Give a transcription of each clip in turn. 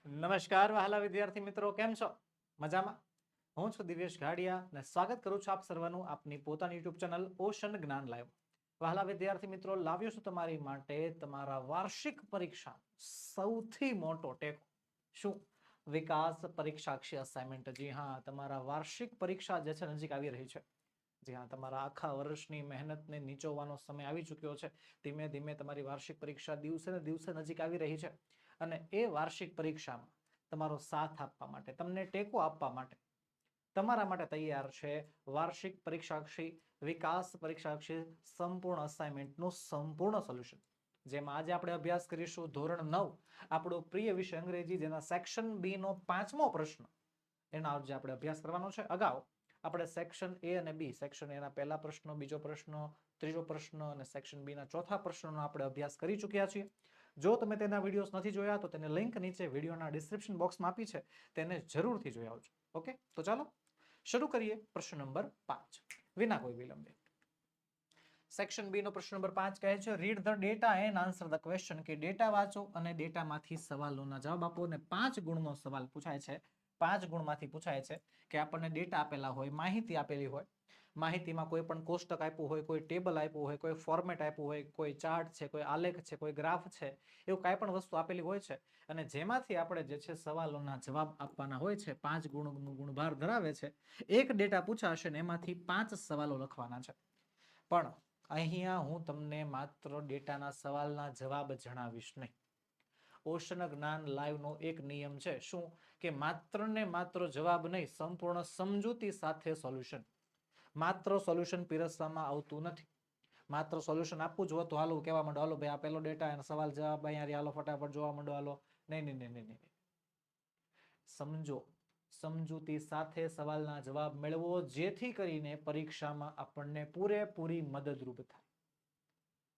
નમસ્કાર વહાલા વિદ્યાર્થી મિત્રો, કેમ છો? મજામાં? હું છું દિવ્યેશ ઘાડિયા અને સ્વાગત કરું છું આપ સર્વનું આપની પોતાની યુટ્યુબ ચેનલ ઓશન જ્ઞાન લાઈવ. વહાલા વિદ્યાર્થી મિત્રો, લાવ્યો છું તમારી માટે તમારા વાર્ષિક પરીક્ષા સૌથી મોટો ટેકો. શું? વિકાસ પરીક્ષાક્ષી અસાઇનમેન્ટ. જી હા, તમારા વાર્ષિક પરીક્ષા જે છે નજીક આવી રહી છે. જી હા, તમારા આખા વર્ષની મહેનતને નીચોવવાનો સમય આવી ચૂક્યો છે. ધીમે ધીમે તમારી વાર્ષિક પરીક્ષા દિવસે ને દિવસે નજીક આવી રહી છે અને એ વાર્ષિક પરીક્ષામાં તમારો સાથ આપવા માટે, તમને ટેકો આપવા માટે તમારા માટે તૈયાર છે વાર્ષિક પરીક્ષાક્ષી વિકાસ પરીક્ષાક્ષી સંપૂર્ણ અસાઇનમેન્ટનું સંપૂર્ણ સોલ્યુશન. જેમાં આજે આપણે અભ્યાસ કરીશું ધોરણ 9, આપણો પ્રિય વિષય અંગ્રેજી, જેના સેક્શન બી નો 5મો પ્રશ્ન. એના આજે આપણે અભ્યાસ કરવાનો છે. અગાઉ આપણે સેક્શન એ અને બી, સેક્શન એના પહેલા પ્રશ્નો, બીજો પ્રશ્ન, ત્રીજો પ્રશ્ન અને સેક્શન બી ના ચોથા પ્રશ્નનો આપણે અભ્યાસ કરી ચૂક્યા છીએ. જો તમે તેના વિડીયોઝ નથી જોયા તો તેને લિંક નીચે વિડીયોના ડિસ્ક્રિપ્શન બોક્સમાં આપી છે, તેને જરૂરથી જોઈ આવજો. ઓકે, તો ચાલો શરૂ કરીએ. પ્રશ્ન નંબર 5 વિના કોઈ વિલંબે. સેક્શન બી નો પ્રશ્ન નંબર 5 કહે છે, read the data and answer the question. કે ડેટા વાંચો અને ડેટામાંથી સવાલોના જવાબ આપો. અને 5 ગુણનો સવાલ પૂછાય છે. 5 ગુણમાંથી પૂછાય છે કે આપણને ડેટા આપેલા હોય, માહિતી આપેલી હોય, માહિતીમાં કોઈ પણ કોષ્ટક આપ્યું હોય, કોઈ ટેબલ આપ્યું હોય, કોઈ ફોર્મેટ આપ્યું હોય, કોઈ ચાર્ટ છે, કોઈ આલેખ છે, કોઈ ગ્રાફ છે, એવું કાંઈ પણ વસ્તુ આપેલી હોય છે અને જેમાંથી આપણે જે છે સવાલોના જવાબ આપવાના હોય છે. 5 ગુણભાર ધરાવે છે. એક ડેટા પૂછાશે ને એમાંથી 5 સવાલો લખવાના છે. પણ અહીંયા હું તમને માત્ર ડેટાના સવાલના જવાબ જણાવીશ નહીં. ઓશન જ્ઞાન લાઈવ નો એક નિયમ છે. શું? કે માત્ર ને માત્ર જવાબ નહીં, સંપૂર્ણ સમજૂતી સાથે સોલ્યુશન. માત્ર સોલ્યુશન પીરસવામાં આવતું નથી. માત્ર સોલ્યુશન આપવું જ હોય તો હાલો કહેવા માંડો, હાલો ભાઈ આ પેલો ડેટા અને સવાલ જવાબ અહીંયા હાલો ફટાફટ જોવા માંડો, હાલો. નહીં. સમજો, સમજૂતી સાથે સવાલના જવાબ મેળવો, જેથી કરીને પરીક્ષામાં આપણને પૂરેપૂરી મદદરૂપ થાય.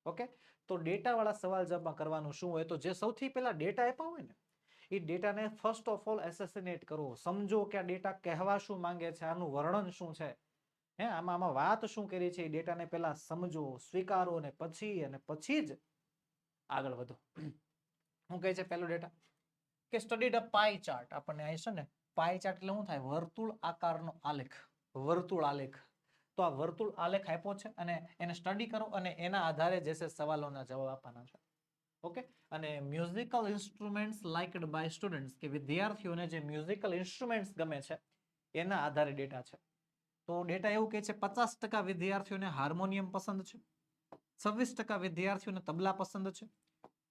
ઓકે, તો ડેટા વાળા સવાલ જવાબમાં કરવાનું શું હોય? તો જે સૌથી પહેલા ડેટા આપ્યા હોય ને એ ડેટાને ફર્સ્ટ ઓફ ઓલ એસેસિનેટ કરો. સમજો કે આ ડેટા કહેવા શું માંગે છે, આનું વર્ણન શું છે, આમાં વાત શું કરી છે, એ ડેટાને પહેલા સમજો, સ્વીકારો અને પછી જ આગળ વધો. શું કહે છે પહેલો ડેટા? કે સ્ટડી ધ પાઈ ચાર્ટ. આપણને અહીં છે ને પાઈ ચાર્ટ એટલે શું થાય? વર્તુળ આકારનો આલેખ. વર્તુળ આલેખ. તો આ વર્તુળ આલેખ આપ્યો છે અને એને સ્ટડી કરો અને એના આધારે જે છે સવાલોના જવાબ આપવાના છે. ઓકે, અને musical instruments liked by students. કે વિદ્યાર્થીઓને જે મ્યુઝિકલ ઇન્સ્ટ્રુમેન્ટ્સ ગમે છે એના આધારે ડેટા છે. તો ડેટા એવું કહે છે 50% વિદ્યાર્થીઓને હાર્મોનિયમ પસંદ છે, 26% વિદ્યાર્થીઓને તબલા પસંદ છે,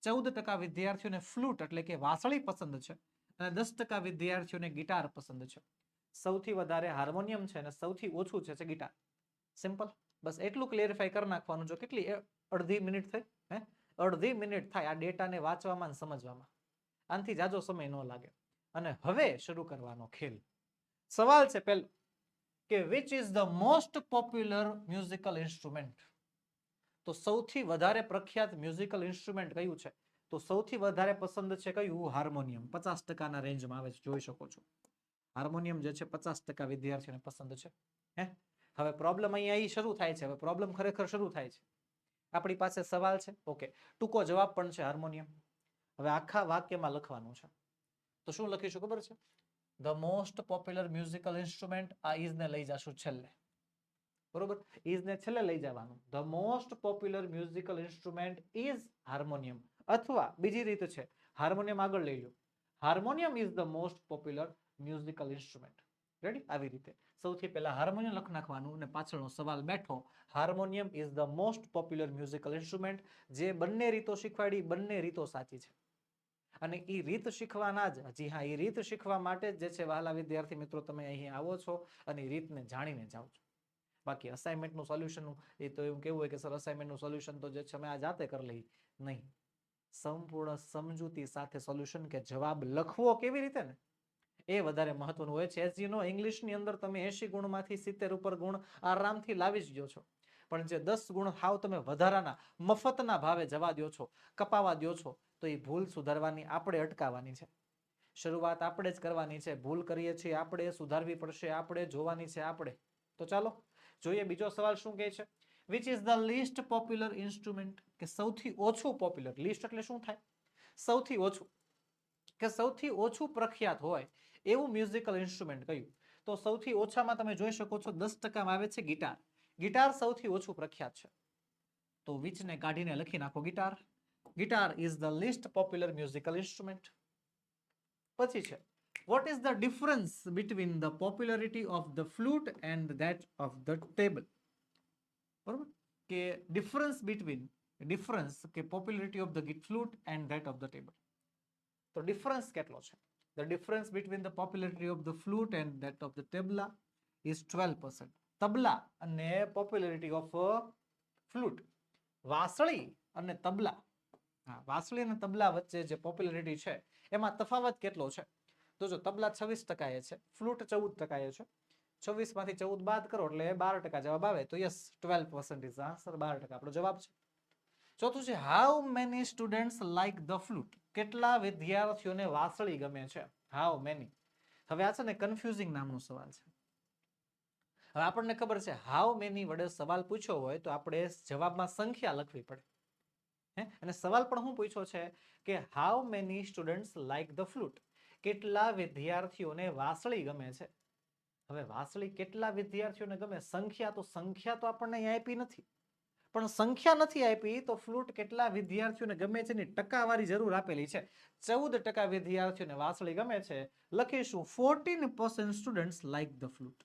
14% વિદ્યાર્થીઓને ફ્લૂટ એટલે કે વાંસળી પસંદ છે અને 10% વિદ્યાર્થીઓને ગિટાર પસંદ છે. સૌથી વધારે હાર્મોનિયમ છે અને સૌથી ઓછું છે ગિટાર. સિમ્પલ, બસ એટલું ક્લિયરિફાઈ કરી નાખવાનું. જો કેટલી અડધી મિનિટ થઈ, અડધી મિનિટ થાય આ ડેટાને વાંચવામાં અને સમજવામાં. આનાથી જાજો સમય ન લાગે. અને હવે શરૂ કરવાનો ખેલ. સવાલ છે પહેલો કે which is the most popular musical instrument. તો સૌથી વધારે પ્રખ્યાત મ્યુઝિકલ ઇન્સ્ટ્રુમેન્ટ કયું છે? તો સૌથી વધારે પસંદ છે કયું? હાર્મોનિયમ. 50% ના રેન્જમાં આવે છે, જોઈ શકો છો. હાર્મોનિયમ જે છે 50% વિદ્યાર્થીઓને પસંદ છે. હવે પ્રોબ્લેમ અહીંયા શરૂ થાય છે. હવે પ્રોબ્લેમ ખરેખર શરૂ થાય છે. આપણી પાસે સવાલ છે, ઓકે, ટૂંકો જવાબ પણ છે હાર્મોનિયમ. હવે આખા વાક્યમાં લખવાનું છે. તો શું લખીશું ખબર છે? The most popular musical instrument. આ ઇઝ ને લઈ જશું છેલ્લે, બરોબર? ઇઝ ને છેલ્લે લઈ જવાનું. The most popular musical instrument is harmonium. અથવા બીજી રીત છે, હાર્મોનિયમ આગળ લઈ લો. Harmonium is the most popular musical instrument. Ready? આવી રીતે સૌથી પહેલા હાર્મોનિયમ લખ નાખવાનું અને પાછળનો સવાલ બેઠો. Harmonium is the most popular musical instrument. જે બંને રીતો શીખવાડી, બંને રીતો સાચી છે. અને એ રીત શીખવાના જ, જી હા, એ રીત શીખવા માટે જ છે વહાલા વિદ્યાર્થી મિત્રો તમે અહીં આવો છો અને એ રીતને જાણીને જાઓ છો. બાકી અસાઇનમેન્ટનું સોલ્યુશન એ તો એવું કેવું હોય કે સર અસાઇનમેન્ટનું સોલ્યુશન તો જે છે અમે આ જાતે કરી લઈ. નહીં, સંપૂર્ણ સમજૂતી સાથે સોલ્યુશન, કે જવાબ લખવો કેવી રીતે ને એ વધારે મહત્વનું હોય છે. એઝ યુ નો, ઇંગ્લિશની અંદર તમે 80 ગુણમાંથી 70 ઉપર ગુણ આરામથી લાવી જ દો છો. પણ જે 10 ગુણ હાવ તમે વધારાના મફતના ભાવે જવા દો છો, કપાવા દો છો, તો એ ભૂલ સુધારવાની આપણે અટકાવવાની છે. શરૂઆત આપણે જ કરવાની છે. ભૂલ કરીએ છીએ આપણે, સુધારવી પડશે આપણે, જોવાની છે આપણે. તો ચાલો જોઈએ બીજો સવાલ શું કહે છે. Which is the list popular instrument. કે સૌથી ઓછું પોપ્યુલર. લીસ્ટ એટલે શું થાય? સૌથી ઓછું. કે સૌથી ઓછું પ્રખ્યાત હોય એવું મ્યુઝિકલ ઇન્સ્ટ્રુમેન્ટ કયું? તો સૌથી ઓછામાં તમે જોઈ શકો છો 10% આવે છે ગિટાર. ગિટાર સૌથી ઓછું પ્રખ્યાત છે. તો વિચને કાઢીને લખી નાખો guitar. Guitar is the list popular musical instrument. પછી છે what is the difference between the popularity of the flute and that of the table? બરોબર કે ડિફરન્સ કે popularity of the flute and that of the table. તો difference કેટલો છે? The difference between the popularity of the flute and that of the tabla is 12%. તબલા અને popularity of flute, વાંસળી અને તબલા, વાંસળી અને તબલા વચ્ચે જે પોપ્યુલરિટી છે એમાં તફાવત કેટલો છે? તો જો તબલા 26% છે, ફ્લૂટ 14% છે. 26 માંથી 14 બાદ કરો એટલે 12% જવાબ આવે. તો યસ 12% ઇઝ આન્સર. 12% આપણો જવાબ છે. ચોથું છે how many students like the flute? કેટલા વિદ્યાર્થીઓને વાંસળી ગમે છે? How many. હવે આ છે ને કન્ફ્યુઝિંગ નામનો સવાલ છે. હવે આપણને ખબર છે હાઉ મેની વડે સવાલ પૂછ્યો હોય તો આપણે જવાબમાં સંખ્યા લખવી પડે. અને સવાલ પણ હું પૂછ્યો છે કે how many students like the flute? કેટલા વિદ્યાર્થીઓને વાંસળી ગમે છે? હવે વાંસળી કેટલા વિદ્યાર્થીઓને ગમે? સંખ્યા તો આપણને અહીં આપી નથી. પણ સંખ્યા નથી આપી તો ફ્લૂટ કેટલા વિદ્યાર્થીઓને ગમે છે ની ટકાવારી જરૂર આપેલી છે. 14% વિદ્યાર્થીઓને વાંસળી ગમે છે. લખીશું 14% સ્ટુડન્ટ્સ લાઈક ધ ફ્લૂટ.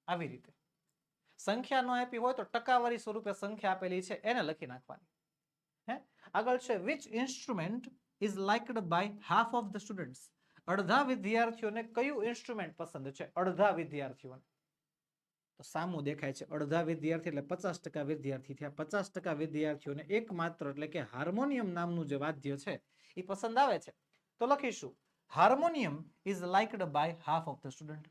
આવી રીતે સંખ્યા ન આપી હોય તો ટકાવારી સ્વરૂપે સંખ્યા આપેલી છે એને લખી નાખવાની. આગળ છે which instrument is liked by half of the students? અડધા વિદ્યાર્થીઓને કયું ઇન્સ્ટ્રુમેન્ટ પસંદ છે? અડધા વિદ્યાર્થીઓને તો સામું દેખાય છે અડધા વિદ્યાર્થી એટલે 50% વિદ્યાર્થી થયા. 50% વિદ્યાર્થીઓને એકમાત્ર એટલે કે હાર્મોનિયમ નામનું જે વાદ્ય છે એ પસંદ આવે છે. તો લખીશું harmonium is liked by half of the student.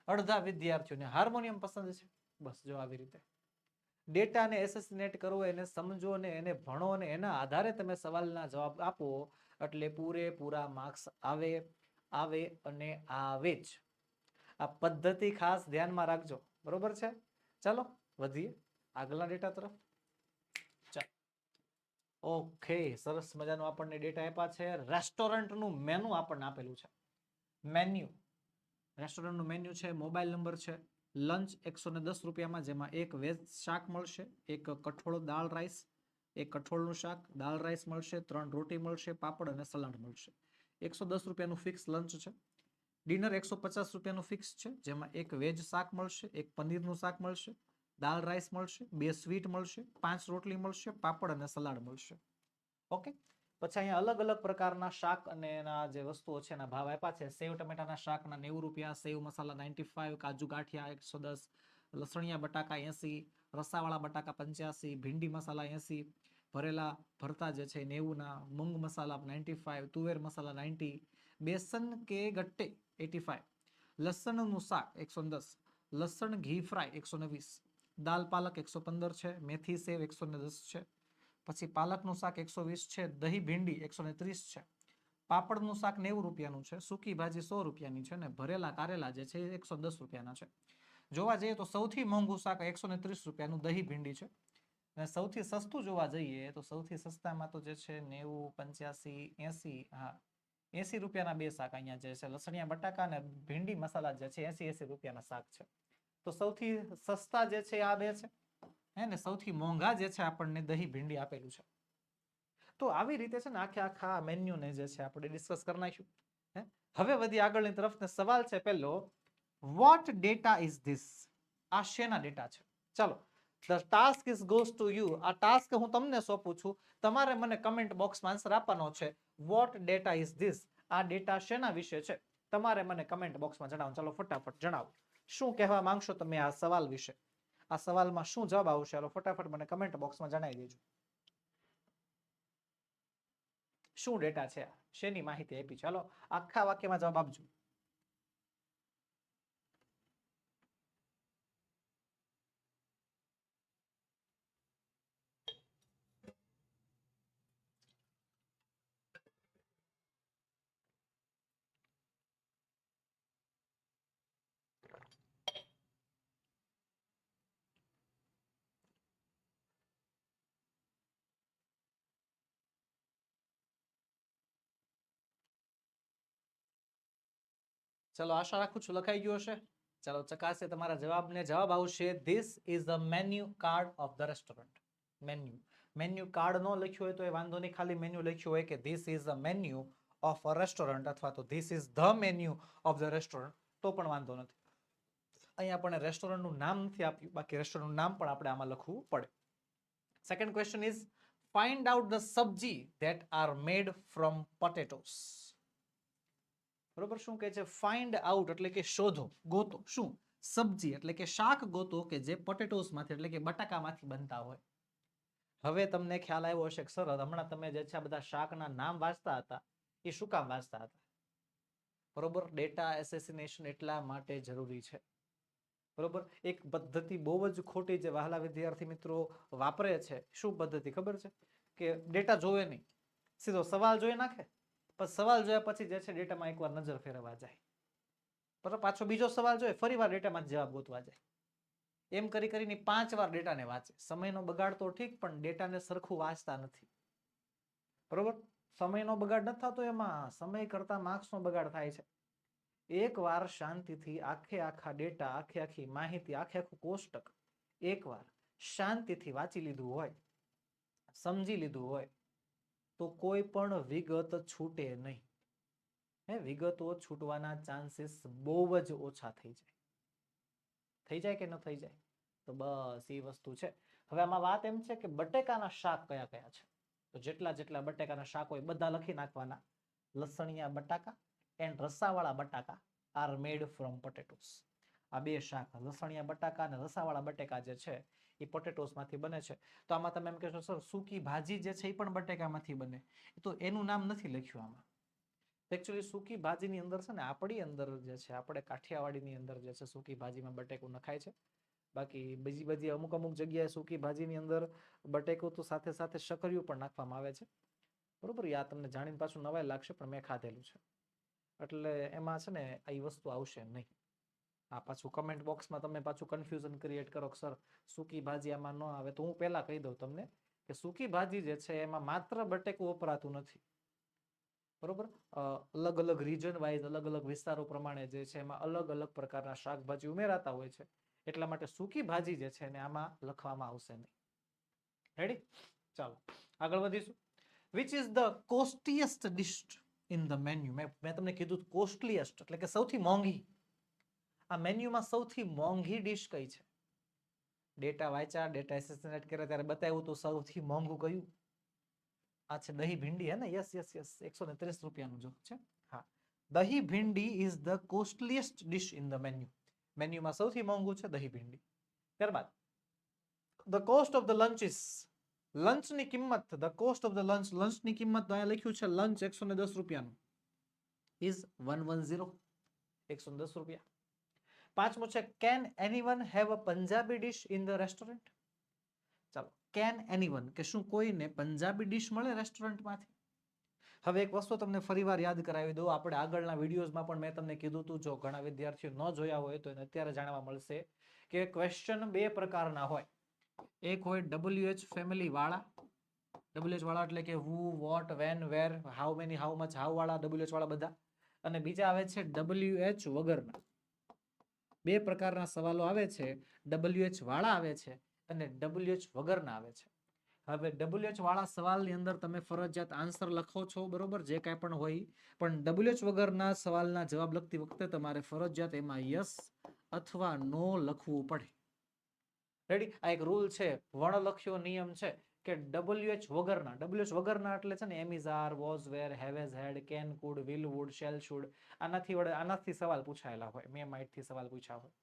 અડધા વિદ્યાર્થીઓને હાર્મોનિયમ પસંદ છે. બસ જો આવી રીતે ડેટાને એસેસિનેટ કરો, એને સમજો ને એને ભણો ને એના આધારે તમે સવાલના જવાબ આપો એટલે પૂરેપૂરા માર્ક્સ આવે અને આવે જ. આ પદ્ધતિ ખાસ ધ્યાનમાં રાખજો. બરોબર છે? ચાલો વધીએ આગળના ડેટા તરફ. ચાલો ઓકે, સરસ મજાનું આપણને ડેટા આપ્યા છે. રેસ્ટોરન્ટનું મેનુ આપણને આપેલું છે. મેન્યુ, રેસ્ટોરન્ટનું મેન્યુ છે. મોબાઈલ નંબર છે. લંચ 110 રૂપિયામાં, જેમાં એક વેજ શાક મળશે, એક કઠોળ દાળ રાઈસ, એક કઠોળનું શાક, દાળ રાઈસ મળશે, 3 રોટી મળશે, પાપડ અને સલાડ મળશે. 110 રૂપિયાનું ફિક્સ લંચ છે. ડિનર 150 રૂપિયાનું ફિક્સ છે, જેમાં એક વેજ શાક મળશે, એક પનીરનું શાક મળશે, દાળ રાઈસ મળશે, 2 સ્વીટ મળશે, 5 રોટલી મળશે, પાપડ અને સલાડ મળશે. ઓકે, પછી અહીંયા અલગ અલગ પ્રકારના શાક અને એના જે વસ્તુઓ છે એના ભાવ આપ્યા છે. સેવ ટમેટાના શાકના 90 રૂપિયા, સેવ મસાલા 95, કાજુ ગાંઠિયા 110, લસણિયા બટાકા 80, રસાવાળા બટાકા 85, ભીંડી મસાલા 80, ભરેલા ભરતા જે છે 90ના, મૂંગ મસાલા 95, તુવેર મસાલા 90, બેસન કે ગટ્ટે 85, લસણનું શાક 110, લસણ ઘી ફ્રાય 120, દાલ પાલક 115 છે, મેથી સેવ 110 છે, પછી પાલકનું શાક 120 છે, દહીં ભીંડી 130 છે, પાપડનું શાક 90 રૂપિયાનું છે, સૂકી ભાજી 100 રૂપિયાની છે, ને ભરેલા કારેલા જે છે 110 રૂપિયાના છે. જોવા જઈએ તો સૌથી મોંઘું શાક 130 રૂપિયાનું દહીં ભીંડી છે. અને સૌથી સસ્તું જોવા જઈએ તો સૌથી સસ્તામાં તો જે છે 90, 85, 80, હા 80 રૂપિયાના બે શાક અહીંયા જે છે લસણિયા બટાકા અને ભીંડી મસાલા જે છે 80 રૂપિયાના શાક છે. તો સૌથી સસ્તા જે છે આ બે છે, ને સૌથી મોંઘા જે છે આપણને દહીં ભીંડી આપેલું છે. તો આવી રીતે છે ને આખા મેન્યુને જે છે આપણે ડિસ્કસ કરી નાખ્યું. હવે વધી આગળની તરફ. ને સવાલ છે પહેલો, વોટ ડેટા ઇઝ ધીસ? આ શેના ડેટા છે? ચાલો, the task is goes to you. આ ટાસ્ક હું તમને સોંપું છું, તમારે મને કમેન્ટ બોક્સમાં આન્સર આપવાનો છે. What data is this? આ ડેટા શેના વિશે છે? તમારે મને કમેન્ટ બોક્સમાં જણાવો. ચાલો ફટાફટ જણાવો, શું કહેવા માંગશો તમે આ સવાલ વિશે? આ સવાલમાં શું જવાબ આવશે? ચાલો ફટાફટ મને કમેન્ટ બોક્સમાં જણાવી દેજો. શું ડેટા છે? શેની માહિતી આપી? ચાલો આખા વાક્યમાં જવાબ આપજો. ચલો આશા રાખું છું લખાઈ ગયું હશે. ચાલો ચકાસે તમારા જવાબને. જવાબ આવશે this is the menu card of the restaurant. Menu card નો લખ્યું હોય તો એ વાંધો નહીં, ખાલી મેન્યુ લખ્યું હોય કે this is the menu of a restaurant અથવા તો this is the menu of the restaurant તો પણ વાંધો નથી. અહીંયા આપણે રેસ્ટોરન્ટનું નામ નથી આપ્યું, બાકી રેસ્ટોરન્ટનું નામ પણ આપણે આમાં લખવું પડે. Second question is find out the sabzi that are made from potatoes. બરોબર, શું કહે છે? ફાઇન્ડ આઉટ એટલે કે શોધો, ગોતો. શું? સબ્જી એટલે કે શાક ગોતો કે જે પોટેટોસ માંથી એટલે કે બટાકામાંથી બનતા હોય. હવે તમને ખ્યાલ આવ્યો હશે કે સર હમણાં તમે જે છે આ બધા શાકના નામ વાંચતા હતા એ શું કામ વાંચતા હતા? બરોબર, ડેટા એસેસિનેશન એટલા માટે જરૂરી છે. બરોબર, એક પદ્ધતિ બહુ જ ખોટી જે વહાલા વિદ્યાર્થી મિત્રો વાપરે છે. શું પદ્ધતિ ખબર છે? કે ડેટા જોવે નહીં, સીધો સવાલ જોઈ નાખે, પણ સવાલ જોયા પછી જે છે ડેટામાં એકવાર નજર ફેરવવા જાય, બરોબર, પાછો બીજો સવાલ જોઈએ, ફરી વાર ડેટામાં જવાબ ગોતવા જાય. એમ કરી કરીને 5 વાર ડેટાને વાંચે. સમયનો બગાડ તો ઠીક, પણ ડેટાને સરખું વાંચતા નથી. બરોબર, સમયનો બગાડ નથી થતો, એમાં સમય કરતા માર્ક્સનો બગાડ થાય છે. એકવાર શાંતિથી આખા ડેટા, આખી માહિતી, આખું કોષ્ટક એકવાર શાંતિથી વાંચી લીધું હોય, સમજી લીધું હોય તો કોઈ પણ વિગત છૂટે નહીં. વિગતો છૂટવાના ચાન્સીસ બહુ જ ઓછા થઈ જાય. થઈ જાય કે ન થઈ જાય? તો બસ એ વસ્તુ છે. હવે આમાં વાત એમ છે કે બટેકાના શાક કયા કયા છે? તો જેટલા બટેકાના શાક હોય બધા લખી નાખવાના. લસણિયા બટાકા એન્ડ રસાવાળા બટાકા આર મેડ ફ્રોમ પોટેટોસ. આ બે શાક, લસણિયા બટાકા અને રસાવાળા બટેકા જે છે એ પોટેટોસ માંથી બને છે. તો આમાં તમે એમ કહેશો સર સૂકી ભાજી જે છે એ પણ બટેકામાંથી બને, તો એનું નામ નથી લખ્યું આમાં. એકચ્યુઅલી સૂકી ભાજીની અંદર છે ને, આપણી અંદર જે છે, આપણે કાઠિયાવાડીની અંદર જે છે સૂકી ભાજીમાં બટેકું નખાય છે. બાકી બીજી બધી અમુક જગ્યાએ સૂકી ભાજીની અંદર બટેકું તો સાથે સાથે શકરિયું પણ નાખવામાં આવે છે. બરોબર, આ તમને જાણીને પાછું નવાઈ લાગશે, પણ મેં ખાધેલું છે. એટલે એમાં છે ને આ વસ્તુ આવશે નહીં. આ પાછું કમેન્ટ બોક્સમાં તમે પાછું કન્ફ્યુઝન ક્રિએટ કરો કે સર સૂકી ભાજી આમાં ન આવે, તો હું પહેલા કહી દઉં તમને કે સૂકી ભાજી જે છે એમાં માત્ર બટેકું વપરાતું નથી. બરોબર, અલગ અલગ રીજન વાઇઝ, અલગ અલગ વિસ્તારો પ્રમાણે જે છે એમાં અલગ અલગ પ્રકારના શાકભાજી ઉમેરાતા હોય છે. એટલા માટે સૂકી ભાજી જે છે એને આમાં લખવામાં આવશે નહીં. રેડી? ચાલો આગળ વધીશું. Which is the costiest dish in the menu? મેં તમને કીધું કોસ્ટલીએસ્ટ એટલે કે સૌથી મોંઘી. આ મેન્યુમાં સૌથી મોંઘી ડિશ કઈ છે? ડેટા વાંચ્યા, ડેટા એસેસિનેટ કર્યા ત્યારે બતાવ્યું તો સૌથી મોંઘું કયું? આ છે દહીં ભીંડી, હે ને? યસ યસ યસ, 130 રૂપિયાનું જો છે. હા, dahi bhindi is the costliest dish in the menu. મેન્યુમાં સૌથી મોંઘું છે દહીં ભીંડી. ત્યારબાદ the cost of the lunch is, લંચની કિંમત, the cost of the lunch, લંચની કિંમત તો અહીંયા લખ્યું છે લંચ 110 રૂપિયાનું ઇઝ 110, 110 રૂપિયા. પાંચમું છે can anyone have a Punjabi dish in the restaurant? ચાલો, કેન એનીવન કે શું કોઈને પંજાબી ડિશ મળે રેસ્ટોરન્ટમાંથી? હવે એક વસ્તુ તમને ફરીવાર યાદ કરાવી દઉં, આપણે આગળના વિડીયોઝમાં પણ મેં તમને કીધું હતું, જો ઘણા વિદ્યાર્થીઓ ન જોયા હોય તો એને અત્યારે જાણવા મળશે કે ક્વેશ્ચન બે પ્રકારના હોય. એક હોય WH ફેમિલી વાળા, WH વાળા એટલે કે who, what, when, where, how many, how much, how વાળા, WH વાળા બધા. અને બીજા આવે છે WH વગરના. બે પ્રકારના સવાલો આવે છે, WH વાળા આવે છે અને WH વગરના આવે છે. હવે WH વાળા સવાલની અંદર તમે ફરજિયાત આન્સર લખો છો, બરોબર, જે કાંઈ પણ હોય, પણ WH વગરના સવાલના જવાબ લખતી વખતે તમારે ફરજિયાત એમાં યસ અથવા નો લખવું પડે. રેડી? આ એક રૂલ છે, વર્ણલક્ષ્યો નિયમ છે કે WH વગરના, WH વગરના એટલે છે ને am is, are, was, were, have has, had, can, could, will, would, shall, should, આનાથી સવાલ પૂછાયેલા હોય, મે માઇટ થી સવાલ પૂછ્યા હોય.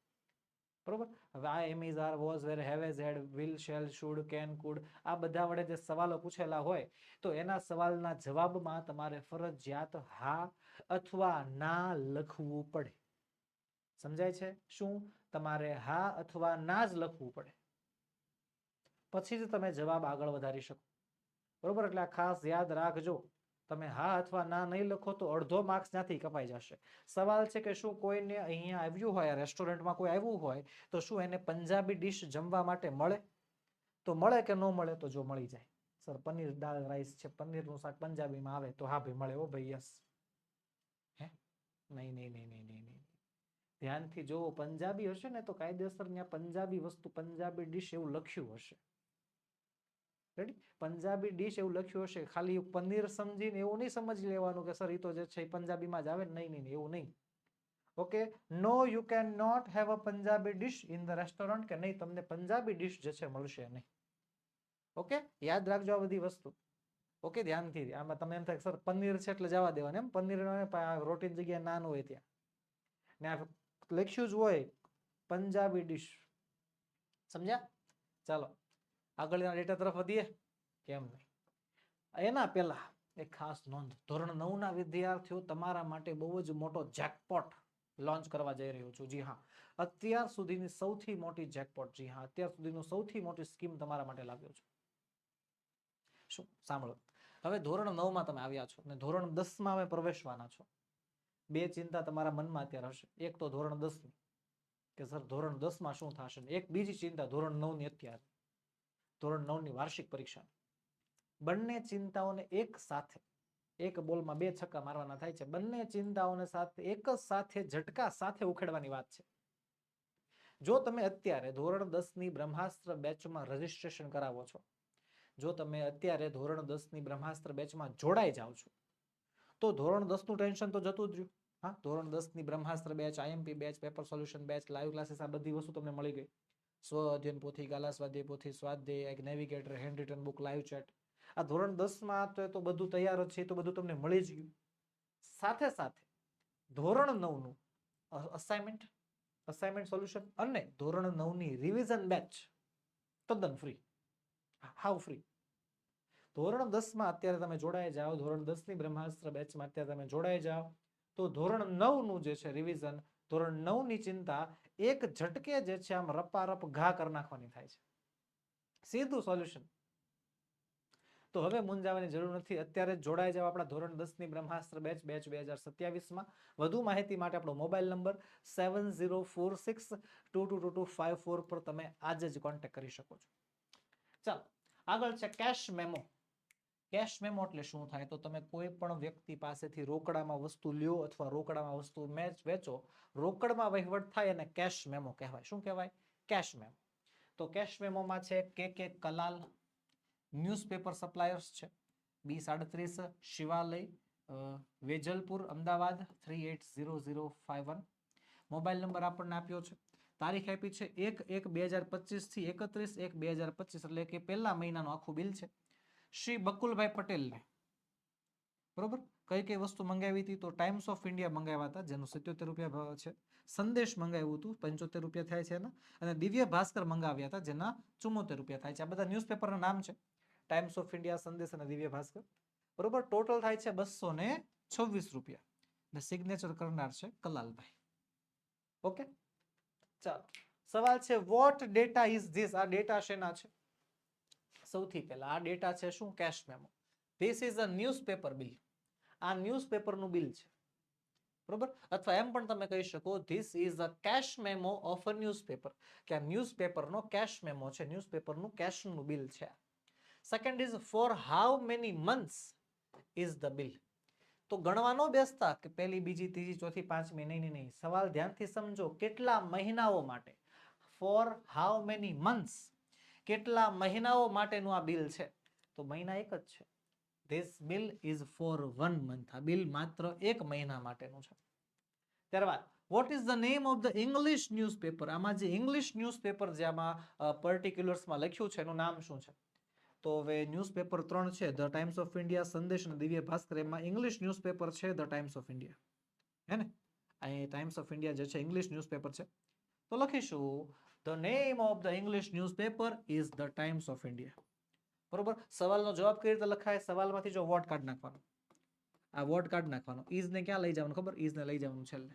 બરોબર, હવે આ am is, are, was, were, have has, had, will, shall, should, can, could, આ બધા વડે જે સવાલો પૂછેલા હોય તો એના સવાલના જવાબમાં તમારે ફરજિયાત હા અથવા ના લખવું પડે. સમજાય છે? શું તમારે હા અથવા ના જ લખવું પડે, પછી જ તમે જવાબ આગળ વધારી શકો. બરોબર, એટલે આ ખાસ યાદ રાખજો. તમે હા અથવા ના નહીં લખો તો અડધો માર્ક્સ ત્યાંથી કપાઈ જશે. સવાલ છે કે શું કોઈને અહીંયા આવ્યું હોય, રેસ્ટોરન્ટમાં કોઈ આવ્યું હોય તો શું એને પંજાબી ડિશ જમવા માટે મળે? તો મળે કે ન મળે? તો જો મળી જાય, સર પનીર દાળ રાઈસ છે, પનીરનું શાક પંજાબીમાં આવે તો હા ભાઈ મળે, ઓ ભાઈ યસ. હે નહીં નહીં નહીં નહીં નહીં નહીં. ધ્યાનથી જોવો, પંજાબી હશે ને તો કાયદેસર ત્યાં પંજાબી વસ્તુ, પંજાબી ડિશ એવું લખ્યું હશે. રેડી? પંજાબી ડિશ એવું લખ્યું હશે. ખાલી પનીર સમજીને એવું નહીં સમજી લેવાનું કે સર એ તો જે છે એ પંજાબીમાં જ આવે ને. નહીં નહીં નહીં, એવું નહીં. Okay, no you can not have a Punjabi dish in the restaurant, કે નહીં તમને પંજાબી ડિશ જે છે મળશે નહીં. ઓકે, યાદ રાખજો આ બધી વસ્તુ. ઓકે, ધ્યાનથી. આમાં તમે એમ થાય સર પનીર છે એટલે જવા દેવાનું, એમ પનીર રોટીની જગ્યાએ નાન હોય ત્યાં ને આ લખ્યું જ હોય પંજાબી ડિશ. સમજ્યા? ચાલો આગળના ડેટા તરફ વધીએ. કેમ નહીં. એના પહેલા એક ખાસ નોંધ, ધોરણ 9 ના વિદ્યાર્થીઓ તમારા માટે બહુ જ મોટો જેકપોટ લોન્ચ કરવા જઈ રહ્યો છું. જી હા, અત્યાર સુધીની સૌથી મોટી જેકપોટ. જી હા, અત્યાર સુધીનું સૌથી મોટી સ્કીમ તમારા માટે લાવ્યો છું. શું? સાંભળો. હવે ધોરણ 9 માં તમે આવ્યા છો અને ધોરણ 10 માં અમે પ્રવેશવાના છો. બે ચિંતા તમારા મનમાં અત્યારે હશે. એક તો ધોરણ 10 ની કે સર ધોરણ 10 માં શું થશે, એક બીજી ચિંતા ધોરણ 9 ની અત્યારે, ધોરણ 9 ની વાર્ષિક પરીક્ષા. બંને ચિંતાઓને એક સાથે, એક બોલમાં બે છક્કા મારવાના થાય છે. બંને ચિંતાઓને સાથે એક જ સાથે ઝટકા સાથે ઉખેડવાની વાત છે. જો તમે અત્યારે ધોરણ 10 ની બ્રહ્માસ્ત્ર બેચમાં રજીસ્ટ્રેશન કરાવો છો, જો તમે અત્યારે ધોરણ 10 ની બ્રહ્માસ્ત્ર બેચમાં જોડાઈ જાઓ છો, તો ધોરણ 10 નું ટેન્શન તો જતું જ રહ્યું. હા, ધોરણ 10 ની Brahmastra batch, IMP batch, paper solution batch, live classes, આ બધી વસ્તુ તમને મળી ગઈ. સ્વ અધ્યયન પોથી, ગાલા સ્વાધ્યાય પોથી, સ્વાધ્યાય, એક navigator, hand return book, live chat. આ ધોરણ 10 માં તો બધું તૈયાર જ છે, તો બધું તમને મળી જ ગયું. સાથે સાથે ધોરણ 9 નું અસાઇનમેન્ટ સોલ્યુશન અને ધોરણ 9 ની રિવિઝન બેચ તદ્દન ફ્રી, હાવ ફ્રી. ધોરણ 10 માં અત્યારે તમે જોડાઈ જાઓ, ધોરણ 10 ની બ્રહ્માસ્ત્ર બેચમાં અત્યારે તમે જોડાઈ જાઓ, તો ધોરણ 9 નું જે છે રિવિઝન, ધોરણ 9 ની ચિંતા એક ઝટકે જે છે આમ રપારપ ઘા કરી નાખવાની થાય છે. સીધું સોલ્યુશન. તો હવે મૂંઝાવાની જરૂર નથી. અત્યારે જોડાઈ જાવ આપણા ધોરણ 10 ની બ્રહ્માસ્ત્ર બેચ 2027 માં. વધુ માહિતી માટે આપણો મોબાઈલ નંબર 7046222254 પર તમે આજે જ કોન્ટેક્ટ કરી શકો છો. ચાલો આગળ છે કેશ મેમો. કેશ મેમો એટલે શું થાય? તો તમે કોઈ પણ વ્યક્તિ પાસેથી રોકડામાં વસ્તુ લ્યો અથવા રોકડામાં વસ્તુ વેચો, રોકડમાં વહીવટ થાય અને કેશ મેમો કહેવાય. શું કહેવાય? Cash memo. તો કેશ મેમોમાં છે કે કલાલ ન્યૂઝપેપર સપ્લાયર્સ છે, B37 Shivalay, Vejalpur, Ahmedabad 380051. Mobile number આપણને આપ્યો છે. તારીખ આપી છે 1/1/2025 થી 31/1/2025, એટલે કે પહેલા મહિનાનું આખું બિલ છે. શ્રી બકુલભાઈ પટેલને બરોબર કઈ કઈ વસ્તુ મંગાવી હતી? તો ટાઈમ્સ ઓફ ઇન્ડિયા મંગાવ્યા હતા, જેનો 77 રૂપિયા ભાવ છે. સંદેશ મંગાવ્યું હતું, 75 રૂપિયા થાય છે એના. અને દિવ્ય ભાસ્કર મંગાવ્યા હતા, જેના 74 રૂપિયા થાય છે. આ બધા ન્યૂઝપેપરના નામ છે, ટાઈમ્સ ઓફ ઇન્ડિયા, સંદેશ અને દિવ્ય ભાસ્કર. બરોબર, ટોટલ થાય છે 226 રૂપિયા. અને સિગ્નેચર કરનાર છે કલાલભાઈ. ઓકે, ચાલો સવાલ છે વોટ ડેટા ઇઝ ધીસ? આ ડેટા શેના છે? સૌથી પહેલા આ ડેટા છે શું? Cash memo. This is a newspaper bill. આ ન્યૂઝપેપરનું બિલ છે, બરોબર. અથવા એમ પણ તમે કહી શકો this is a cash memo of a newspaper, કે આ ન્યૂઝપેપરનો કેશ મેમો છે, ન્યૂઝપેપરનું કેશનું બિલ છે. Second is for how many months is the bill. તો ગણવા ન બેસતા કે પહેલી, બીજી, ત્રીજી, ચોથી, પાંચમી, નહીં. સવાલ ધ્યાનથી સમજો, કેટલા મહિનાઓ માટે? ફોર હાઉ મેની મંથ્સ, કેટલા મહિનાઓ માટેનું આ બિલ છે? તો મહિના એક જ છે. This bill is four 1 month. આ બિલ માત્ર એક મહિના માટેનું છે. ત્યારબાદ vote is the name of the English newspaper? આમાં જે ઇંગ્લિશ ન્યૂઝપેપર જે આમાં પર્ટિક્યુલર્સમાં લખ્યું છે એનું નામ શું છે? તો હવે ન્યૂઝપેપર 3 છે, ધ ટાઈમ્સ ઓફ ઇન્ડિયા, સંદેશ અને દિવ્ય ભાસ્કર. એમાં ઇંગ્લિશ ન્યૂઝપેપર છે ધ ટાઈમ્સ ઓફ ઇન્ડિયા, હે ને? અહીં ટાઈમ્સ ઓફ ઇન્ડિયા જે છે ઇંગ્લિશ ન્યૂઝપેપર છે, તો લખીશું the name of the English newspaper is the Times of India. બરોબર. સવાલનો જવાબ કઈ રીતે લખાય? સવાલમાંથી જો વોટ કાઢ નાખવાનો, આ વોટ કાઢ નાખવાનો, ઇઝ ને ક્યાં લઈ જવાનું ખબર? ઇઝ ને લઈ જવાનું છેલ્લે,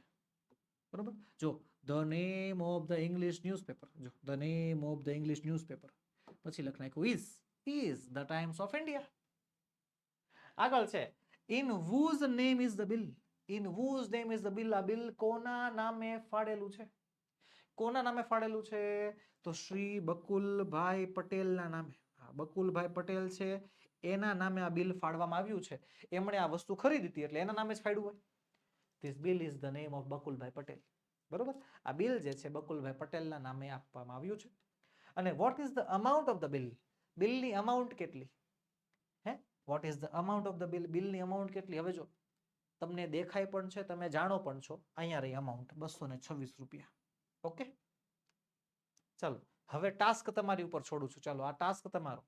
બરોબર. જો the name of the English newspaper, જો the name of the English newspaper, પછી લખ નાખ્યું is the Times of India. આગળ છે in whose name is the bill. In whose name is the bill. આ બિલ કોના નામે ફાડેલું છે? કોના નામે ફાડેલું છે? તો શ્રી બકુલભાઈ પટેલના નામે. બકુલભાઈ પટેલ છે એના નામે આ બિલ ફાડવામાં આવ્યું છે. એમણે આ વસ્તુ ખરીદી હતી એટલે એના નામે જ ફાડ્યું હોય. This bill is the name of Bakulbhai Patel. બરોબર, આ બિલ જે છે બકુલભાઈ પટેલના નામે આપવામાં આવ્યું છે. અને vote is the amount of the bill, બિલની અમાઉન્ટ કેટલી? હે, vote is the amount of the bill, બિલની અમાઉન્ટ કેટલી? હવે જો તમને દેખાય પણ છે, તમે જાણો પણ છો, અહીંયા રહી અમાઉન્ટ 226 રૂપિયા. ઓકે, ચાલો હવે ટાસ્ક તમારી ઉપર છોડું છું. ચાલો આ ટાસ્ક તમારો.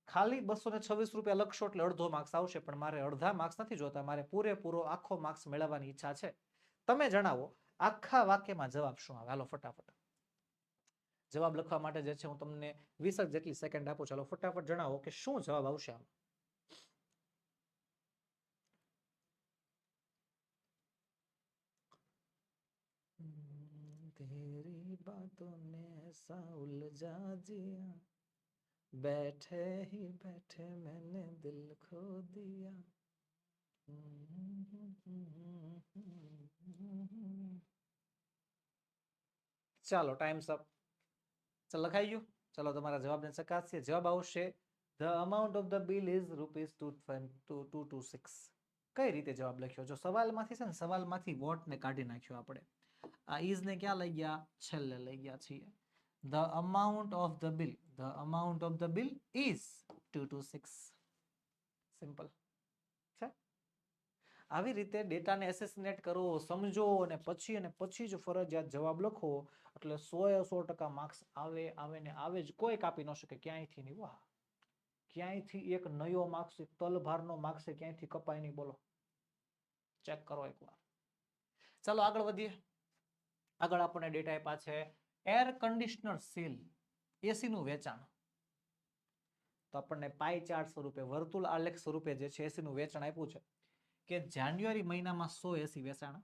ખાલી 226 રૂપિયા લખશો એટલે અડધો માર્ક્સ આવશે, પણ મારે અડધા માર્ક્સ નથી જોતા, મારે પૂરેપૂરો આખો માર્ક્સ મેળવવાની ઈચ્છા છે. તમે જણાવો આખા વાક્યમાં જવાબ શું આવે. હાલો ફટાફટ જવાબ લખવા માટે જે છે હું તમને 20 જેટલી સેકન્ડ આપું. ચાલો ફટાફટ જણાવો કે શું જવાબ આવશે આમ. तेरी बातों ने ऐसा उलझा दिया, बैठे ही बैठे मैंने दिल खो दिया. ચાલો ટાઈમ્સ અપ. ચાલો લખાઈ ગયું. ચાલો તમારા જવાબને ચકાસીએ. જવાબ આવશે the amount of the bill is ₹226. કઈ રીતે જવાબ લખ્યો? જો સવાલમાંથી છે ને, સવાલમાંથી વોટ ને કાઢી નાખ્યો આપણે. આ ઇઝ ને ક્યાં લઈ ગયા? છેલ્લે લઈ ગયા છીએ. The amount of the bill, the amount of the bill is 226. Simple છે. આવી રીતે ડેટાને એસેસિનેટ કરો, સમજો અને પછી જ ફરજિયાત જવાબ લખો, એટલે 100% માર્ક્સ આવે ને આવે જ. કોઈ કાપી ન શકે ક્યાંયથી નહીં. વાહ, ક્યાંયથી એક નયો માર્ક્સ, એક તલભારનો માર્ક્સ ક્યાંયથી કપાય નહીં. બોલો, ચેક કરો એકવાર. ચાલો આગળ વધીએ. આગળ આપણને ડેટા આપ્યા છે એર કન્ડિશનર સેલ, એસી નું વેચાણ. તો આપણને પાઈ ચાર્ટ સ્વરૂપે, વર્તુળ આલેખ સ્વરૂપે જે છે એસી નું વેચાણ આપ્યું છે કે જાન્યુઆરી મહિનામાં 100 એસી વેચાણા,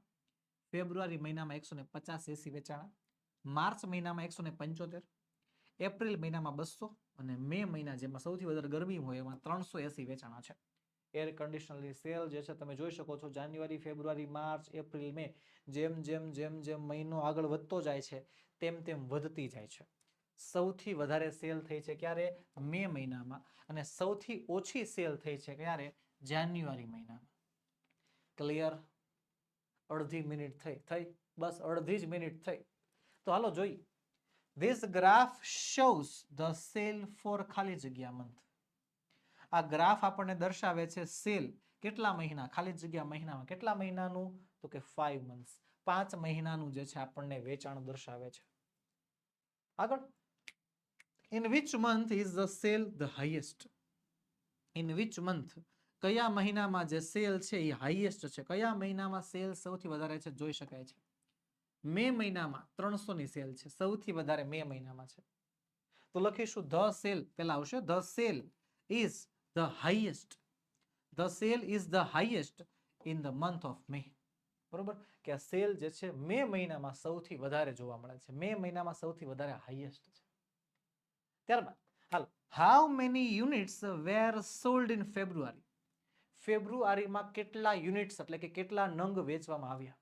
ફેબ્રુઆરી મહિનામાં 150 એસી વેચાણા, માર્ચ મહિનામાં 175, એપ્રિલ મહિનામાં 200 અને મે મહિના જેમાં સૌથી વધારે ગરમી હોય એમાં 300 એસી વેચાણા છે. એર કન્ડિશનરની સેલ જે છે તમે જોઈ શકો છો, જાન્યુઆરી, ફેબ્રુઆરી, માર્ચ, એપ્રિલ, મે, જેમ મહિનો આગળ વધતો જાય છે તેમ વધતી જાય છે. સૌથી વધારે સેલ થઈ છે ક્યારે? મે મહિનામાં. અને સૌથી ઓછી સેલ થઈ છે ક્યારે? જાન્યુઆરી મહિનામાં. ક્લિયર? અડધી મિનિટ થઈ, બસ અડધી જ મિનિટ થઈ. તો હાલો જોઈ. This graph shows the sale for ખાલી જગ્યા month. આ ગ્રાફ આપણને દર્શાવે છે સેલ કેટલા મહિના, ખાલી જગ્યા મહિનામાં. કેટલા મહિનાનું? તો કે 5 months. 5 મહિનાનું જે છે આપણને વેચાણ દર્શાવે છે. આગળ, in which month is the sale the highest? In which month, કયા મહિનામાં જે સેલ છે એ હાઈએસ્ટ છે? કયા મહિનામાં સેલ સૌથી વધારે છે? જોઈ શકાય છે મે મહિનામાં 300 ની સેલ છે, સૌથી વધારે મે મહિનામાં છે. તો લખીશું ધ સેલ, પેલા આવશે the sale is the highest. The sale is the highest in the month of May. બરોબર, કે આ સેલ જે છે મે મહિનામાં સૌથી વધારે જોવા મળે છે, મે મહિનામાં સૌથી વધારે હાઈએસ્ટ છે. ત્યારબાદ હાલ, how many units were sold in February? ફેબ્રુઆરીમાં કેટલા યુનિટ્સ એટલે કે કેટલા નંગ વેચવામાં આવ્યા?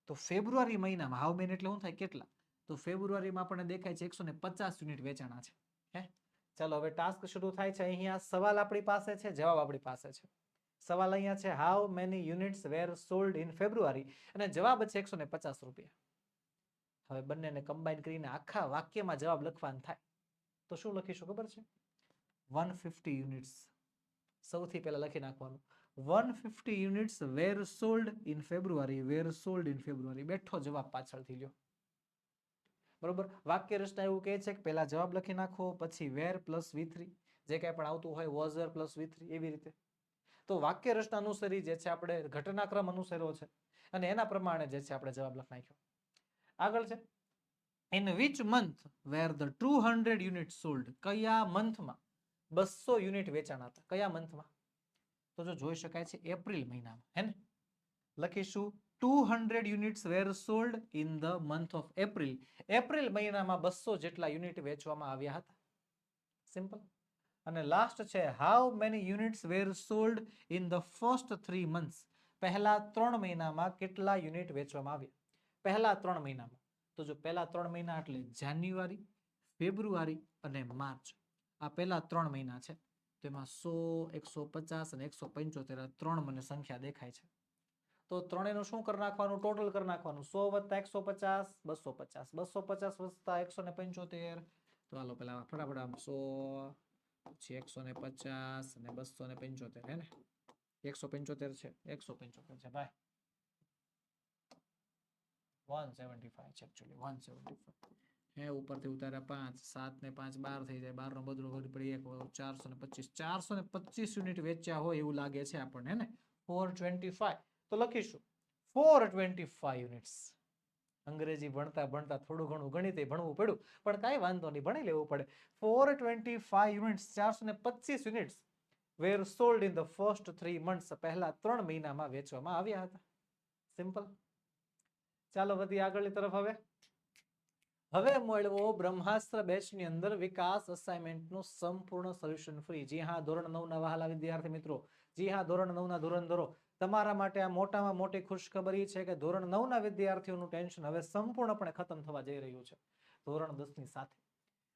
તો ફેબ્રુઆરી મહિનામાં હાઉ મેની એટલે શું થાય? કેટલા? તો ફેબ્રુઆરીમાં આપણને દેખાય છે 150 યુનિટ વેચાણા છે. હે, ચાલો હવે ટાસ્ક શરૂ થાય છે. અહીંયા સવાલ આપણી પાસે છે, જવાબ આપણી પાસે છે. સવાલ અહીંયા છે how many units were sold in February અને જવાબ છે 150 રૂપિયા. હવે બંનેને કમ્બાઈન કરીને આખા વાક્યમાં જવાબ લખવાનું થાય તો શું લખીશું ખબર છે? 150 યુનિટ્સ. સૌથી પહેલા લખી નાખવાનું 150 units were sold in February, were sold in February. બેઠો જવાબ પાછળથી લ્યો. બરોબર, વાક્ય રચના એવું કહે છે કે પહેલા જવાબ લખી નાખો, પછી વેર પ્લસ V3, જે કંઈ પણ આવતું હોય વોઝ વેર પ્લસ V3, એવી રીતે. તો વાક્ય રચના અનુસરી જે છે આપણે ઘટનાક્રમ અનુસર્યો છે અને એના પ્રમાણે જે છે આપણે જવાબ લખી નાખ્યો. આગળ છે in which month were the 200 units sold? કયા મંથમાં 200 યુનિટ વેચાણા હતા? કયા મંથમાં? તો જો જોઈ શકાય છે એપ્રિલ મહિનામાં, હે ને? લખીશું 200 units were sold in the month of April. April મહિનામાં 200 જેટલા યુનિટ વેચવામાં આવ્યા હતા. સિમ્પલ. અને લાસ્ટ છે how many units were sold in the first 3 months? પહેલા 3 મહિનામાં કેટલા યુનિટ વેચવામાં આવ્યા? પહેલા 3 મહિનામાં. તો જો પહેલા 3 મહિના એટલે જાન્યુઆરી, ફેબ્રુઆરી અને માર્ચ. આ પહેલા 3 મહિના છે. તો એમાં 100, 150 અને 175 ત્રણ મને સંખ્યા દેખાય છે. તો ત્રણેયનું શું કરી નાખવાનું? ટોટલ કરી નાખવાનું. 100 + 150 250, 250 + 175. તો હાલો પેલા ફટાફટ આમ 100 પછી 150 અને 275 હે ને 175 છે 175 છે ભાઈ 175 છે એકચ્યુઅલી 175 હે ઉપરથી ઉતાર્યા 5 7 ને 5 12 થઈ જાય 12 નો બદલો ઘડી પડી 1 425 યુનિટ વેચ્યા હોય એવું લાગે છે આપણને હે ને 425 તો લખીશું 425 યુનિટ્સ. અંગ્રેજી ભણતા ભણતા થોડું ઘણું ગણિતે ભણવું પડ્યું પણ કાંઈ વાંધો નહીં ભણી લેવું પડે. 425 units 425 units were sold in the first 3 months પહેલા 3 મહિનામાં વેચવામાં આવ્યા હતા. સિમ્પલ. ચાલો વધી આગળની તરફ. હવે મળવો બ્રહ્માસ્ત્ર બેચની અંદર વિકાસ અસાઇનમેન્ટનું સંપૂર્ણ સોલ્યુશન ફ્રી. જી હા ધોરણ 9 ના વહાલા વિદ્યાર્થી મિત્રો, જી હા ધોરણ 9 ના ધોરણધરો, તમારા માટે આ મોટામાં મોટી ખુશખબરી છે કે ધોરણ 9 ના વિદ્યાર્થીઓનું ટેન્શન હવે સંપૂર્ણપણે ખતમ થવા જઈ રહ્યું છે ધોરણ 10 ની સાથે.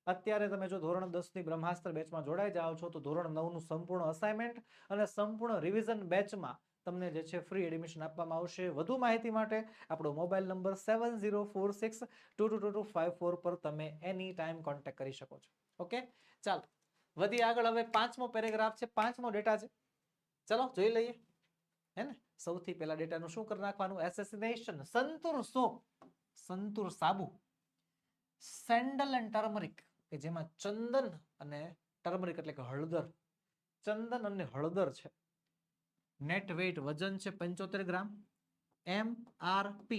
અત્યારે તમે જો ધોરણ 10 ની બ્રહ્માસ્ત્ર બેચમાં જોડાઈ જાઓ છો તો ધોરણ 9 નું સંપૂર્ણ અસાઇનમેન્ટ અને સંપૂર્ણ રિવિઝન બેચમાં તમને જે છે ફ્રી એડમિશન આપવામાં આવશે. વધુ માહિતી માટે આપણો મોબાઈલ નંબર 7046222254 પર તમે એની ટાઈમ કોન્ટેક્ટ કરી શકો છો. ઓકે ચાલો વધી આગળ. હવે 5મો પેરેગ્રાફ છે, 5મો ડેટા છે. ચલો જોઈ લઈએ હે ને. સૌથી પહેલા ડેટાનું શું કરી નાખવાનું? એસેસિનેશન. સંતૂર સોપ, સંતૂર સાબુ, સેન્ડલ એન્ડ ટર્મરિક કે જેમાં ચંદન અને ટર્મરિક એટલે કે હળદર, ચંદન અને હળદર છે. નેટ વેઇટ વજન છે 75 ગ્રામ. MRP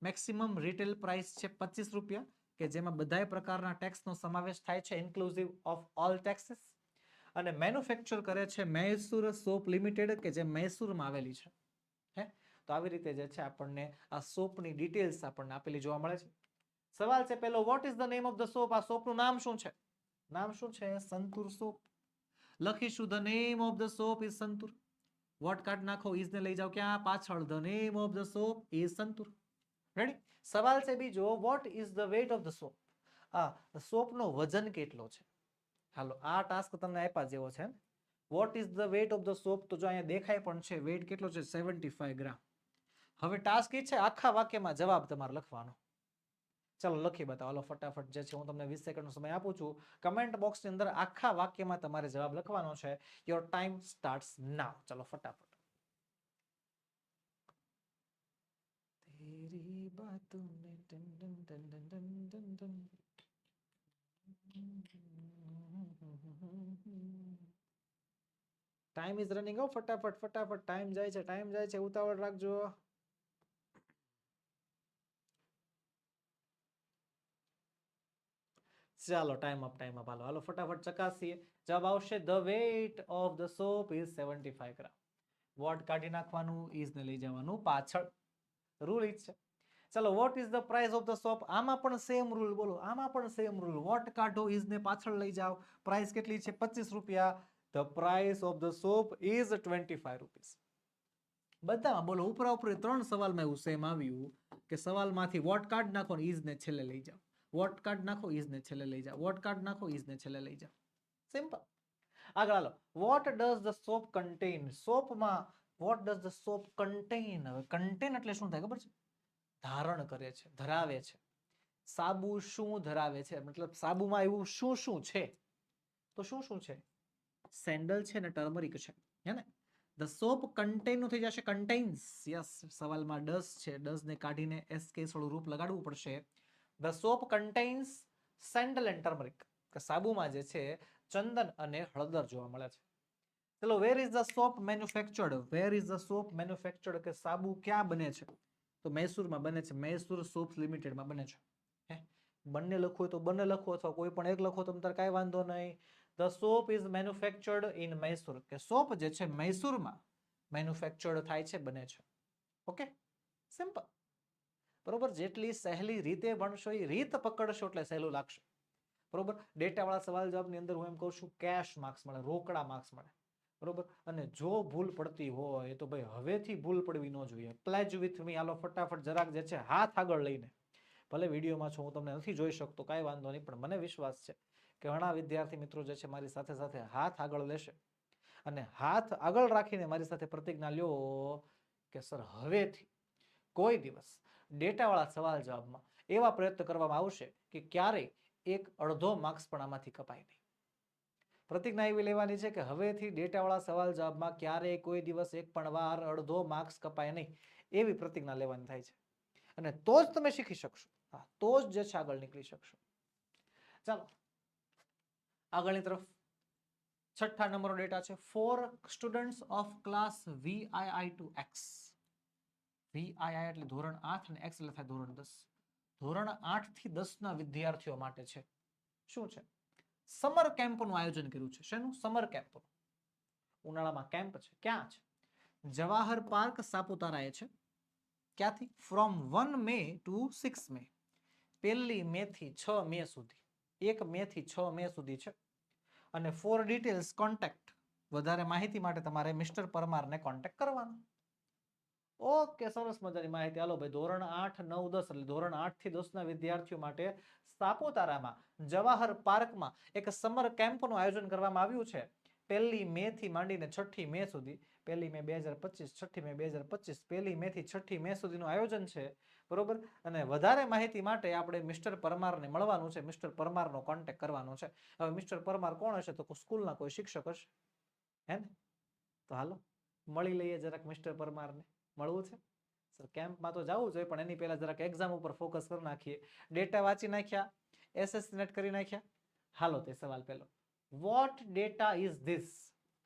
મેક્સિમમ રિટેલ પ્રાઇસ છે 25 રૂપિયા કે જેમાં બધાય પ્રકારના ટેક્સનો સમાવેશ થાય છે ઇન્ક્લુઝિવ ઓફ ઓલ ટેક્સીસ. અને મેન્યુફેક્ચર કરે છે મૈસૂર સોપ લિમિટેડ કે જે મૈસૂરમાં આવેલી છે. હે તો આવી રીતે જે છે આપણને આ સોપની ડિટેલ્સ આપણને આપેલી જોવા મળે છે. સવાલ છે પહેલો, what is the name of the soap? આ સોપનું નામ શું છે? નામ શું છે? સંતૂર સોપ. લખીશું the name of the soap is Santoor. What કાર્ડ નાખો, ઇઝ ને લઈ જાઓ ક્યાં? પાછળ. The name of the soap is Santoor. Ready. સવાલ છે બીજો, what is the weight of the soap? આ સોપનો વજન કેટલો છે? હાલો આ ટાસ્ક તમને આપ્યા જેવો છે. What is the weight of the soap? તો જો અહીંયા દેખાય પણ છે વેટ કેટલો છે 75 ગ્રામ. હવે ટાસ્ક એ છે આખા વાક્યમાં જવાબ તમારે લખવાનો. ચલો લખી બતાવો. હાલો ફટાફટ જે છે હું તમને 20 સેકન્ડનો સમય આપું છું. કમેન્ટ બોક્સની અંદર આખા વાક્યમાં તમારે જવાબ લખવાનો છે. Your time starts now. ચલો ફટાફટ. तेरी बातों में टन टन टन टन टन टन ટાઈમ ઇઝ રનિંગ. ફટાફટ ફટાફટ ટાઈમ જાય છે, ટાઈમ જાય છે, ઉતાવળ રાખજો. ચાલો ટાઈમ અપ હાલો હાલો ફટાફટ ચકાસીએ. જવાબ આવશે the weight of the soap is 75 gram. What કાઢી નાખવાનું, ઇઝ ને લઈ જવાનું પાછળ. રૂલ ઈ છે. ચલો what is the price of the soap? આમાં પણ સેમ રૂલ. બોલો આમાં પણ સેમ રૂલ. વોટ કાઢો, ઇઝ ને પાછળ લઈ જાઓ. પ્રાઇસ કેટલી છે? 25 રૂપિયા. The price of the soap is 25 rupees. બધામાં બોલો ઉપરા ઉપર 3 સવાલમાં એવું સેમ આવ્યું કે સવાલમાંથી વોટ કાર્ડ નાખો ને ઇઝ ને છેલ્લે લઈ જાઓ. વોટ કાર્ડ નાખો, ઇઝ ને છેલ્લે લઈ જાઓ. વોટ કાર્ડ નાખો, ઇઝ ને છેલ્લે લઈ જાઓ. સિમ્પલ. આગળ હાલો. What does the soap contain? સોપમાં what does the soap contain? હવે કન્ટેન એટલે શું થાય ખબર છે? ધારણ કરે છે, ધરાવે છે. સાબુ શું ધરાવે છે? મતલબ સાબુમાં એવું શું શું છે? તો શું શું છે? સેન્ડલ છે ને ટર્મરિક છે હે ને. ધ સોપ કન્ટેન નું થઈ જશે કન્ટેન્સ. યસ સવાલમાં ડઝ છે, ડઝ ને કાઢીને એસકે થોડું રૂપ લગાડવું પડશે. The soap contains sandal and turmeric કે સાબુમાં જે છે ચંદન અને હળદર જોવા મળે છે. ચલો where is the soap manufactured? Where is the soap manufactured કે સાબુ ક્યાં બને છે? તો મૈસૂરમાં બને છે. મૈસૂર સોપ્સ લિમિટેડમાં બને છે. હે બંને લખો તો બંને લખો અથવા કોઈ પણ એક લખો તો તમને કાંઈ વાંધો નહીં. The soap is manufactured in Mysore કે સોપ જે છે મૈસૂરમાં મેન્યુફેક્ચર્ડ થાય છે, બને છે. Okay simple. બરોબર. જેટલી સહેલી રીતે ભણશો એ રીત પકડશો એટલે સહેલું લાગશે. બરોબર. ડેટાવાળા સવાલ જવાબની અંદર હું એમ કહું છું કેશ માર્ક્સ મળે, રોકડા માર્ક્સ મળે. બરોબર. અને જો ભૂલ પડતી હોય તો ભાઈ હવેથી ભૂલ પડવી ન જોઈએ. Pledge with me. હાલો ફટાફટ જરાક જે છે હાથ આગળ લઈને. ભલે વિડીયોમાં છું હું તમને નથી જોઈ શકતો કાંઈ વાંધો નહીં પણ મને વિશ્વાસ છે કે ઘણા વિદ્યાર્થી મિત્રો જે છે મારી સાથે સાથે હાથ આગળ લેશે અને હાથ આગળ રાખીને મારી સાથે પ્રતિજ્ઞા લ્યો કે સર હવેથી કોઈ દિવસ ડેટાવાળા સવાલ જવાબમાં એવા પ્રયત્ન કરવામાં આવશે કે ક્યારેય એક અડધો માર્ક્સ પણ આમાંથી કપાય નહીં. પ્રતિજ્ઞા એવી લેવાની છે કે હવેથી ડેટાવાળા સવાલ જવાબમાં ક્યારેય કોઈ દિવસ એક પણ વાર અડધો માર્ક્સ કપાય નહીં, એવી પ્રતિજ્ઞા લેવાની થાય છે. અને તો જ તમે શીખી શકશો, તો જ જે છે આગળ નીકળી શકશો. ચાલો આગળની તરફ. છઠ્ઠા નંબરનો ડેટા છે for students of class VII to X. VII એટલે ધોરણ 8 અને X એટલે થાય ધોરણ 10. ધોરણ 8 થી 10 ના વિદ્યાર્થીઓ માટે છે. શું છે? સમર કેમ્પનું આયોજન કર્યું છે. શેનું? Summer camp. ઉનાળામાં કેમ્પ છે. ક્યાં છે? જવાહર પાર્ક સાપુતારાએ છે. ક્યાંથી? ફ્રોમ 1 મે ટુ 6 મે. 1 મે થી 6 મે સુધી. 1 મે થી 6 મે સુધી છે. અને ફોર ડિટેલ્સ કોન્ટેક્ટ, વધારે માહિતી માટે તમારે મિસ્ટર પરમારને કોન્ટેક્ટ કરવાનો. ઓકે, સરસ મજાની માહિતી. હાલો ભાઈ, ધોરણ 8, 9, 10 એટલે ધોરણ 8 થી 10 ના વિદ્યાર્થીઓ માટે સાપુતારામાં જવાહર પાર્કમાં એક સમર કેમ્પનું આયોજન કરવામાં આવ્યું છે. 1 મે થી માંડીને 6 મે સુધી. 1 મે 2025, 6 મે 2025, 1 મે થી 6 મે સુધીનું આયોજન છે. બરોબર. અને વધારે માહિતી માટે આપણે મિસ્ટર પરમારને મળવાનું છે, મિસ્ટર પરમારનો કોન્ટેક્ટ કરવાનો છે. હવે મિસ્ટર પરમાર કોણ હશે? તો સ્કૂલના કોઈ શિક્ષક હશે, હે ને? તો હાલો મળી લઈએ જરાક મિસ્ટર પરમારને. મળવું છે સર? કેમ્પમાં તો જવું જોઈએ, પણ એની પહેલા જરાક એક્ઝામ ઉપર ફોકસ કરી નાખીએ. ડેટા વાંચી નાખ્યા, SSC નેટ કરી નાખ્યા. હાલો તે સવાલ પહેલો, વોટ ડેટા ઇઝ ધીસ?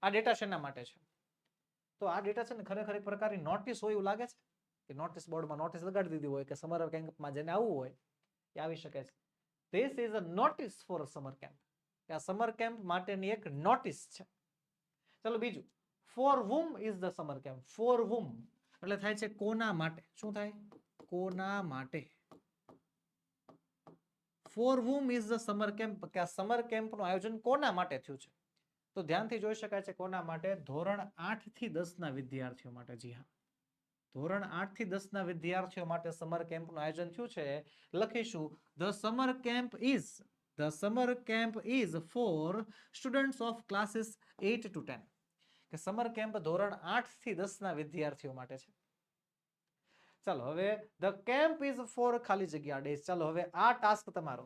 આ ડેટા શેના માટે છે? તો આ ડેટા છે ને ખરેખર એક પ્રકારની નોટિસ હોય એવું લાગે છે કે નોટિસ બોર્ડમાં નોટિસ લગાડી દીધી હોય કે સમર કેમ્પમાં જેને આવવું હોય એ આવી શકે છે. This is a notice for summer camp. આ સમર કેમ્પ માટેની એક નોટિસ છે. ચલો બીજું, for whom is the summer camp? For whom એટલે થાય છે કોના માટે. શું થાય? કોના માટે. For whom is the summer camp, કે આ સમર કેમ્પનું આયોજન કોના માટે થયું છે? તો ધ્યાનથી જોઈ શકાય છે કોના માટે? ધોરણ 8 થી 10 ના વિદ્યાર્થીઓ માટે. જી હા, ધોરણ 8 થી 10 ના વિદ્યાર્થીઓ માટે સમર કેમ્પનું આયોજન થયું છે. લખીશું the summer camp is four students of classes 8 to 10. કે સમર કેમ્પ ધોરણ 8 થી 10 ના વિદ્યાર્થીઓ માટે છે. ચાલો હવે ધ કેમ્પ ઇઝ ફોર ખાલી જગ્યા ડેઝ. ચાલો હવે આ ટાસ્ક તમારો.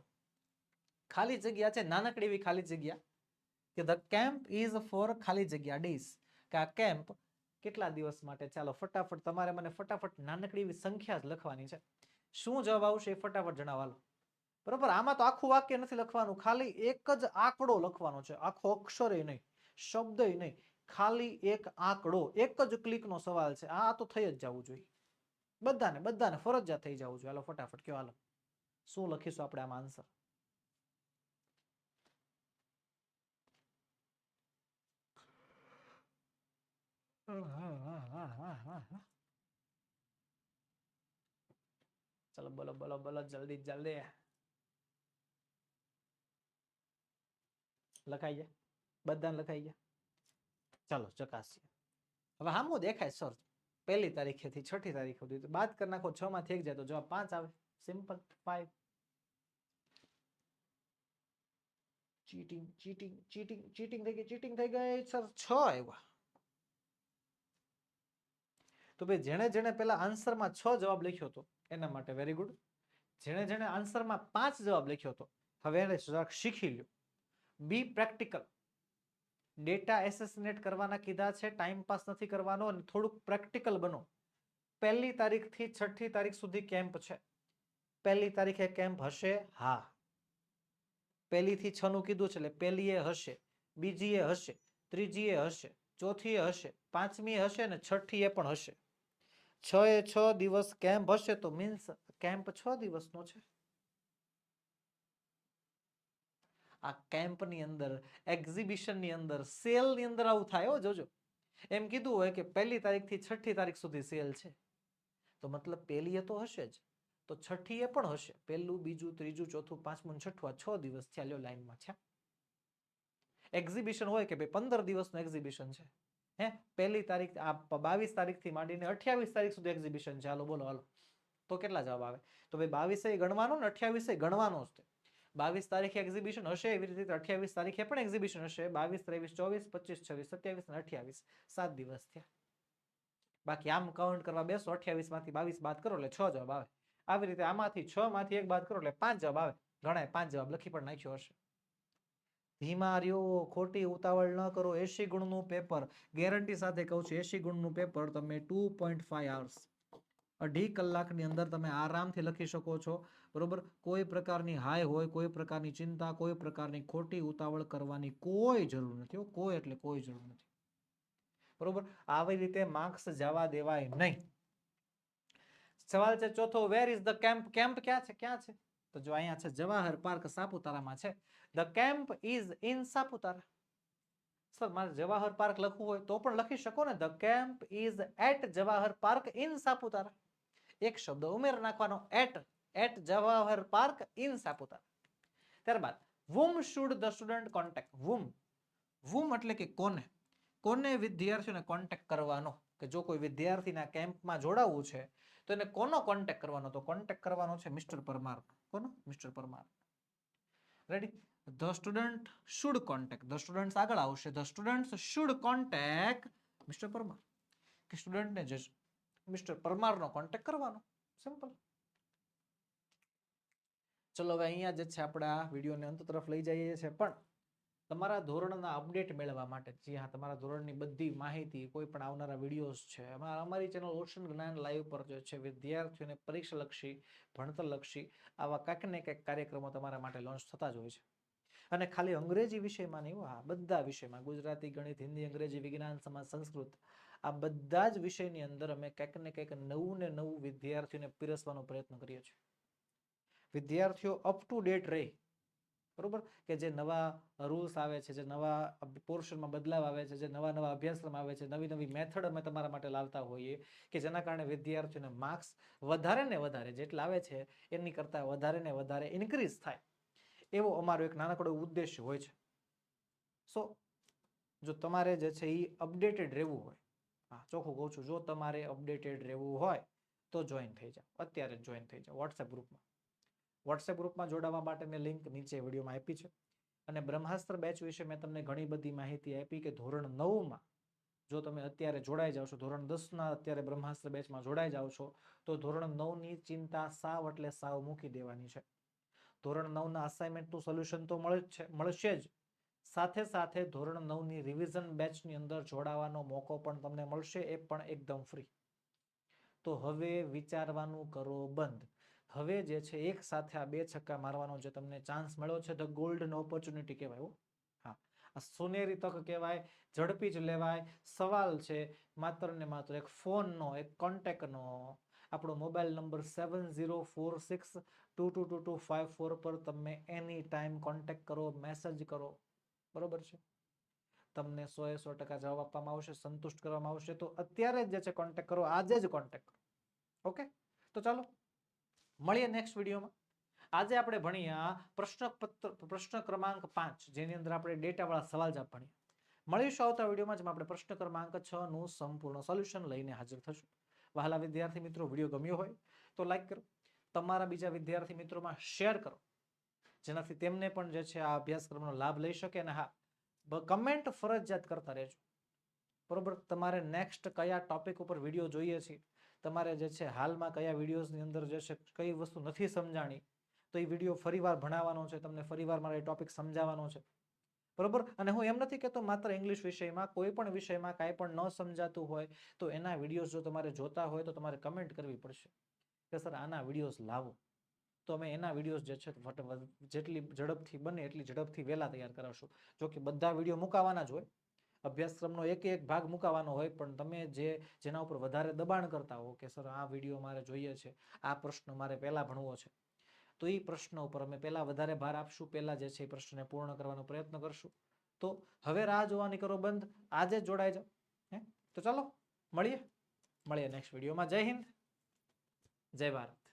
ખાલી જગ્યા છે, નાનકડી એવી ખાલી જગ્યા, કે ધ કેમ્પ ઇઝ ફોર ખાલી જગ્યા ડેઝ. કે આ કેમ્પ કેટલા દિવસ માટે? ચાલો ફટાફટ તમારે મને ફટાફટ નાનકડી એવી સંખ્યા જ લખવાની છે. શું જવાબ આવશે એ ફટાફટ જણાવવાનો. બરોબર. આમાં તો આખું વાક્ય નથી લખવાનું, ખાલી એક જ આંકડો લખવાનો છે. આખો અક્ષરે નહીં, શબ્દ નહીં, ખાલી એક આંકડો. એક જ ક્લિકનો સવાલ છે. આ તો થઈ જ જવું જોઈએ. બધાને ફરજિયાત થઈ જવું જોઈએ. હાલો ફટાફટ કયો. હાલો શું લખીશું આપણે આમાં આન્સર? ચલો બોલો બોલો બોલો, જલ્દી જલ્દી. લખાઈ ગયા? બધાને લખાઈ ગયા? ચાલો ચકાસીએ. હવે આમ દેખાય સર 1 તારીખેથી 6 તારીખ સુધી બાદ કરી નાખો. 6 માંથી 1 જાય તો જવાબ 5 આવે. સિમ્પલ. 5. ચીટિંગ થઈ ગઈ સર. 6 આવ્યા. તો ભાઈ જેણે પેલા આન્સરમાં 6 જવાબ લખ્યો હતો એના માટે વેરી ગુડ. જેણે આન્સરમાં 5 જવાબ લખ્યો હતો હવે એને શીખી લ્યો. બી પ્રેક્ટિકલ. ડેટા એસેસિનેટ કરવાના કીધા છે, ટાઈમ પાસ નથી કરવાનો, અને થોડુંક પ્રેક્ટિકલ બનો. 1 તારીખથી 6 તારીખ સુધી કેમ્પ છે. 1 તારીખે કેમ્પ હશે? હા. 1 થી 6 નું કીધું છે એટલે 1 એ હશે, બીજી એ હશે, ત્રીજી એ હશે, ચોથી એ હશે, 5મી હશે ને 6ઠી એ પણ હશે. 6 એ 6 દિવસ કેમ્પ હશે તો મીન્સ કેમ્પ 6 દિવસનો છે. આ કેમ્પની અંદર, એક્ઝિબિશનની અંદર, સેલની અંદર આવું થાય હો, જોજો. એમ કીધું હોય કે 1 તારીખથી 6 તારીખ સુધી સેલ છે, તો મતલબ 1 એ તો હશે જ, તો 6 એ પણ હશે. 1, 2, 3, 4, 5 ને 6 6 દિવસ ચાલ્યો લાઈનમાં છે. એક્ઝિબિશન હોય કે ભાઈ 15 દિવસનું એક્ઝિબિશન છે, હે 1 તારીખ 22 તારીખથી માંડીને 28 તારીખ સુધી એક્ઝિબિશન છે. હાલો બોલો. હાલો તો કેટલા જવાબ આવે? તો ભાઈ 22 ગણવાનો ને 28 ગણવાનો જ. 22 તારીખે એક્ઝિબિશન હશે, એવી રીતે 28 તારીખે પણ એક્ઝિબિશન હશે. 22, 23, 24, 25, 26, 27 અને 28 7 દિવસ થયા. બાકી આમ કાઉન્ટ કરવા બેસો 28 માંથી 22 બાદ કરો એટલે 6 જવાબ આવે. આવી રીતે આમાંથી 6 માંથી 1 બાદ કરો એટલે 5 જવાબ આવે. ઘણા 5 જવાબ લખી પણ નાખ્યો હશે. ધીમા રહ્યો, ખોટી ઉતાવળ ન કરો. 80 ગુણનું પેપર, ગેરંટી સાથે કહું છું, 80 ગુણનું પેપર તમે 2.5 hours, 2.5 કલાકની અંદર તમે આરામથી લખી શકો છો. બરોબર, કોઈ પ્રકારની હાય હોય, કોઈ પ્રકારની ચિંતા, કોઈ પ્રકારની ખોટી ઉતાવળ કરવાની કોઈ જરૂર નથી. કોઈ એટલે કોઈ જરૂર નથી. બરોબર, આવી રીતે માર્ક્સ જવા દેવાય નહીં. સવાલ છે ચોથો, વેર ઇઝ ધ કેમ્પ? કેમ્પ ક્યાં છે? ક્યાં છે? તો જો અહીંયા છે, જવાહર પાર્ક સાપુતારામાં છે. The camp is in Saputara. Sir મારે જવાહર પાર્ક લખવું હોય તો પણ લખી શકો ને, the camp is at Jawahar park in Saputara. એક શબ્દ ઉમેર નાખવાનો, at Jawahar park in Saputara. ત્યારબાદ whom should the student contact? whom એટલે કે કોને વિદ્યાર્થીઓને કોન્ટેક્ટ કરવાનો, કે જો કોઈ વિદ્યાર્થીના કેમ્પમાં જોડાવવું છે તો એને કોનો કોન્ટેક્ટ કરવાનો? તો કોન્ટેક્ટ કરવાનો છે મિસ્ટર પરમાર. કોનો? Mister Parmar. Ready? The student should contact, the students આગળ આવશે, the students should contact mister Parmar, કે સ્ટુડન્ટને જે મિસ્ટર પરમારનો કોન્ટેક્ટ કરવાનો. સિમ્પલ. ચલો હવે અહીંયા જે છે આપણે આ વિડીયોને અંત તરફ લઈ જઈએ છીએ, પણ તમારા ધોરણના અપડેટ મેળવવા માટે, જી હા, તમારા ધોરણની બધી માહિતી, કોઈ પણ આવનારા વિડીયોઝ છે, અમારી ચેનલ ઓશન જ્ઞાન લાઈવ પર જે છે વિદ્યાર્થીઓને પરીક્ષા લક્ષી, ભણતર લક્ષી આવા કંઈક ને કંઈક કાર્યક્રમો તમારા માટે લોન્ચ થતા જ હોય છે. અને ખાલી અંગ્રેજી વિષયમાં નહીં, હા, બધા વિષયમાં, ગુજરાતી, ગણિત, હિન્દી, અંગ્રેજી, વિજ્ઞાન, સમાજ, સંસ્કૃત, આ બધા જ વિષયની અંદર અમે કંઈક ને કંઈક નવું ને નવું વિદ્યાર્થીઓને પીરસવાનો પ્રયત્ન કરીએ છીએ. વિદ્યાર્થીઓ અપ ટુ ડેટ રહે. બરોબર, કે જે નવા રૂલ્સ આવે છે, જે નવા પોર્શનમાં બદલાવ આવે છે, જે નવા અભ્યાસક્રમ આવે છે, નવી નવી મેથડ અમે તમારા માટે લાવતા હોઈએ, કે જેના કારણે વિદ્યાર્થીઓને માર્ક્સ વધારે ને વધારે જેટલા આવે છે એની કરતાં વધારે ને વધારે ઇન્ક્રીઝ થાય, એવો અમારો એક નાનકડો ઉદ્દેશ્ય હોય છે. સો જો તમારે જે છે એ અપડેટેડ રહેવું હોય, હા, ચોખ્ખું કહું છું, જો તમારે અપડેટેડ રહેવું હોય તો જોઈન થઈ જાઓ, અત્યારે જ જોઈન થઈ જાઓ વોટ્સએપ ગ્રુપમાં. વોટ્સએપ ગ્રુપમાં જોડાવા માટેની લિંક નીચે વિડીયોમાં આપી છે. અને બ્રહ્માસ્ત્ર બેચ વિશે મેં તમને ઘણી બધી માહિતી આપી કે ધોરણ 9માં જો તમે અત્યારે જોડાઈ જાવ છો, ધોરણ 10ના અત્યારે બ્રહ્માસ્ત્ર બેચમાં જોડાઈ જાવ છો, તો ધોરણ 9ની ચિંતા સાવ એટલે સાવ મૂકી દેવાની છે. ધોરણ 9ના અસાઇનમેન્ટનું સોલ્યુશન તો મળશે જ, સાથે સાથે ધોરણ 9ની રિવિઝન બેચની અંદર જોડાવાનો મોકો પણ તમને મળશે, એ પણ એકદમ ફ્રી. તો હવે વિચારવાનું કરો બંધ. હવે જે છે એક સાથે આ 2 છક્કા મારવાનો જે તમને ચાન્સ મળ્યો છે, ધ ગોલ્ડન ઓપોર્ચ્યુનિટી કહેવાય. હા, આ સોનેરી તક કહેવાય, ઝડપી જ લેવાય. સવાલ છે માત્ર ને માત્ર એક ફોનનો, એક કોન્ટેક્ટનો. આપણો મોબાઈલ નંબર 7046222254 પર તમે એની ટાઈમ કોન્ટેક્ટ કરો, મેસેજ કરો. બરોબર છે? તમને 100% જવાબ આપવામાં આવશે, સંતુષ્ટ કરવામાં આવશે. તો અત્યારે જ જે છે કોન્ટેક્ટ કરો, આજે જ કોન્ટેક્ટ કરો. ઓકે, તો ચાલો મળીએ નેક્સ્ટ વિડીયોમાં. આજે આપણે ભણીએ પ્રશ્ન ક્રમાંક 5, જેની અંદર આપણે ડેટાવાળા સવાલ જવાબ ભણીએ. મળીશું આવતા વિડીયોમાં, જેમાં આપણે પ્રશ્ન ક્રમાંક 6 નું સંપૂર્ણ સોલ્યુશન લઈને હાજર થશું. વહાલા વિદ્યાર્થી મિત્રો, વિડીયો ગમ્યો હોય તો લાઈક કરો, તમારા બીજા વિદ્યાર્થી મિત્રોમાં શેર કરો, જેનાથી તેમને પણ જે છે આ અભ્યાસક્રમનો લાભ લઈ શકે. અને હા, કમેન્ટ ફરજિયાત કરતા રહેજો. બરોબર, તમારે નેક્સ્ટ કયા ટોપિક ઉપર વિડીયો જોઈએ છે, તમારે જે છે હાલમાં કયા વિડીયોઝની અંદર જે છે કઈ વસ્તુ નથી સમજાણી, તો એ વિડીયો ફરીવાર ભણાવવાનો છે, તમને ફરીવાર મારે ટોપિક સમજાવવાનો છે. બરોબર, અને હું એમ નથી કહેતો માત્ર ઇંગ્લિશ વિષયમાં, કોઈ પણ વિષયમાં કાંઈ પણ ન સમજાતું હોય તો એના વિડીયોઝ જો તમારે જોતા હોય તો તમારે કમેન્ટ કરવી પડશે કે સર આના વિડીયોઝ લાવો, તો અમે એના વિડીયોઝ જે છે જેટલી ઝડપથી બને એટલી ઝડપથી વહેલા તૈયાર કરાવશું. જો કે બધા વિડીયો મુકાવાના જ હોય, અભ્યાસક્રમનો એક ભાગ મુકાવાનો હોય, પણ તમે જેના ઉપર વધારે દબાણ કરતા હો કે સર આ વિડીયો મારે જોઈએ છે, આ પ્રશ્ન મારે પહેલા ભણવો છે, તો એ પ્રશ્ન ઉપર અમે પહેલા વધારે ભાર આપશું, પહેલા જે છે એ પ્રશ્નને પૂર્ણ કરવાનો પ્રયત્ન કરશું. તો હવે રાહ જોવાની કરો બંધ, આજે જ જોડાઈ જાઓ. તો ચાલો મળીએ નેક્સ્ટ વિડીયોમાં. જય હિન્દ, જય ભારત.